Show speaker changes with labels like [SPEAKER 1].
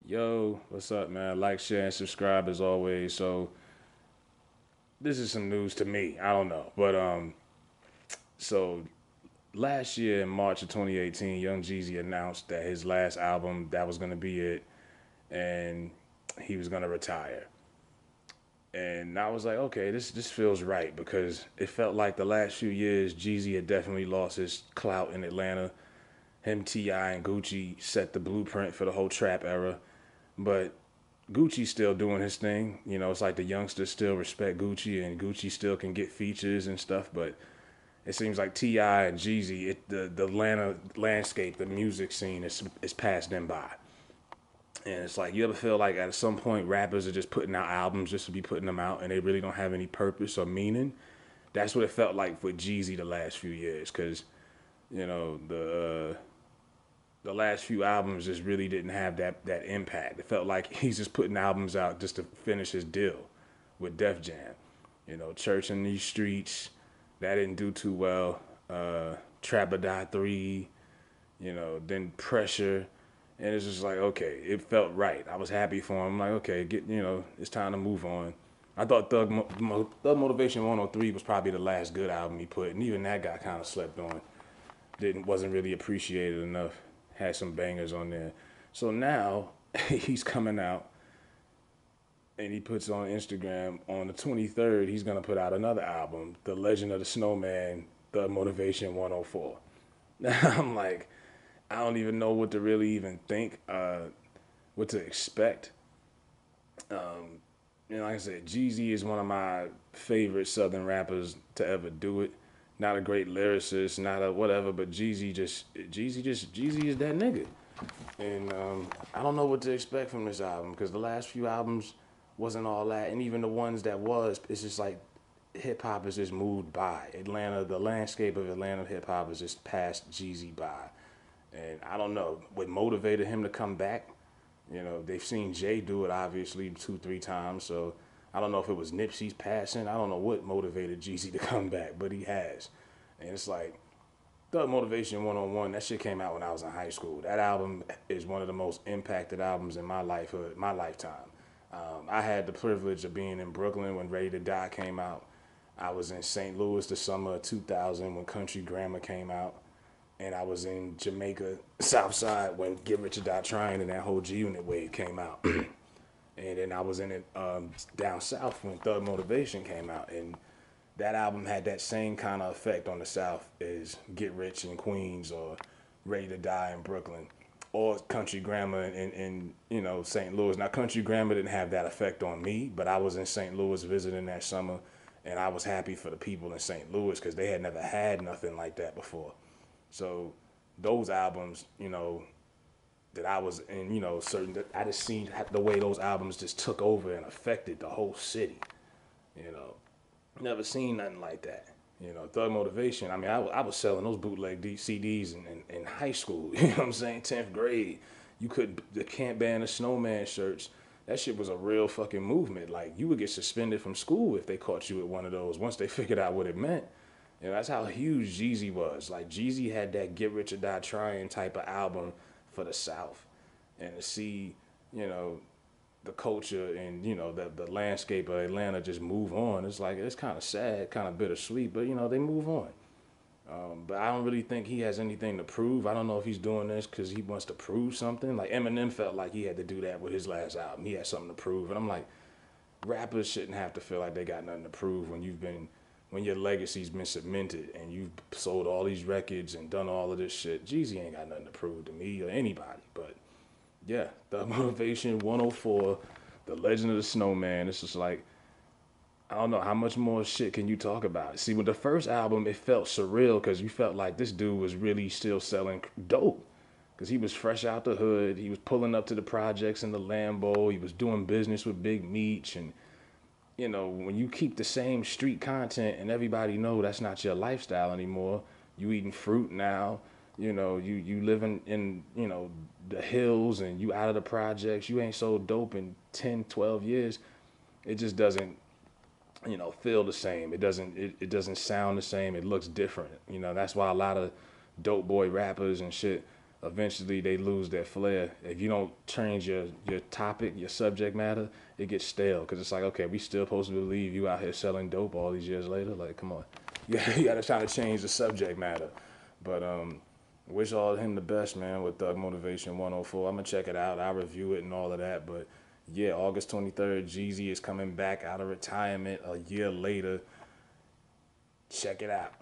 [SPEAKER 1] Yo, what's up, man? Like, share, and subscribe as always. So, this is some news to me. I don't know, but so last year in March of 2018, Young Jeezy announced that his last album that was gonna be it, and he was gonna retire. And I was like, okay, this feels right because it felt like the last few years Jeezy had definitely lost his clout in Atlanta. Him, Ti, and Gucci set the blueprint for the whole trap era, but Gucci's still doing his thing. You know, it's like the youngsters still respect Gucci, and Gucci still can get features and stuff. But it seems like Ti and Jeezy, the Atlanta landscape, the music scene is passed them by. And it's like you ever feel like at some point rappers are just putting out albums just to be putting them out, and they really don't have any purpose or meaning. That's what it felt like with Jeezy the last few years, because you know the last few albums just really didn't have that impact. It felt like he's just putting albums out just to finish his deal with Def Jam. You know, Church in These Streets, that didn't do too well. Trap or Die 3, you know, then Pressure. And it's just like, okay, it felt right. I was happy for him. I'm like, okay, it's time to move on. I thought Thug Motivation 103 was probably the last good album he put, and even that got kind of slept on. Wasn't really appreciated enough. Had some bangers on there. So now he's coming out and he puts on Instagram on the 23rd. He's gonna put out another album, The Legend of the Snowman, The Motivation 104. I'm like, I don't even know what to really even think, what to expect. Like I said, Jeezy is one of my favorite Southern rappers to ever do it. Not a great lyricist, not a whatever, but Jeezy is that nigga. And I don't know what to expect from this album because the last few albums wasn't all that, and even the ones that was, it's just like hip hop is just moved by Atlanta. The landscape of Atlanta hip hop is just passed Jeezy by, and I don't know what motivated him to come back. You know, they've seen Jay do it obviously two, three times, so I don't know if it was Nipsey's passing. I don't know what motivated Jeezy to come back, but he has, and it's like Thug Motivation 101, that shit came out when I was in high school. That album is one of the most impacted albums in my lifetime. I had the privilege of being in Brooklyn when Ready to Die came out. I was in St. Louis the summer of 2000 when Country Grammar came out. And I was in Jamaica, South Side, when Get Rich or Die Trying and that whole G Unit wave came out. And then I was in it down south when Thug Motivation came out. And that album had that same kind of effect on the South as Get Rich in Queens or Ready to Die in Brooklyn or Country Grammar in St. Louis. Now Country Grammar didn't have that effect on me, but I was in St. Louis visiting that summer, and I was happy for the people in St. Louis because they had never had nothing like that before. So those albums, that I was in, certain that I just seen the way those albums just took over and affected the whole city. You know, never seen nothing like that. Thug Motivation. I mean, I was selling those bootleg CDs in high school. You know what I'm saying? 10th grade. You could the Can't Ban the Snowman shirts. That shit was a real fucking movement. Like you would get suspended from school if they caught you with one of those. Once they figured out what it meant. That's how huge Jeezy was. Like Jeezy had that Get Rich or Die Trying type of album for the South, and to see, you know, the culture and the landscape of Atlanta just move on. It's like it's kind of sad, kind of bittersweet, but they move on. But I don't really think he has anything to prove. I don't know if he's doing this because he wants to prove something. Like Eminem felt like he had to do that with his last album. He had something to prove, and I'm like, rappers shouldn't have to feel like they got nothing to prove when your legacy's been cemented and you've sold all these records and done all of this shit. Jeezy ain't got nothing to prove to me or anybody. But yeah, the Motivation 104, The Legend of the Snowman. It's just like, I don't know, how much more shit can you talk about? See, with the first album, it felt surreal because you felt like this dude was really still selling dope. Because he was fresh out the hood. He was pulling up to the projects in the Lambo. He was doing business with Big Meech. And, when you keep the same street content and everybody know that's not your lifestyle anymore, you eating fruit now, you living in, the hills and you out of the projects, you ain't sold dope in 10, 12 years. It just doesn't feel the same. It doesn't sound the same. It looks different. That's why a lot of dope boy rappers and shit eventually they lose their flair. If you don't change your topic, your subject matter, it gets stale. Cause it's like, okay, we still supposed to believe you out here selling dope all these years later. Like, come on, you gotta try to change the subject matter. But wish all of him the best, man. With Thug Motivation 104, I'm gonna check it out. I'll review it and all of that. But yeah, August 23rd, Jeezy is coming back out of retirement a year later. Check it out.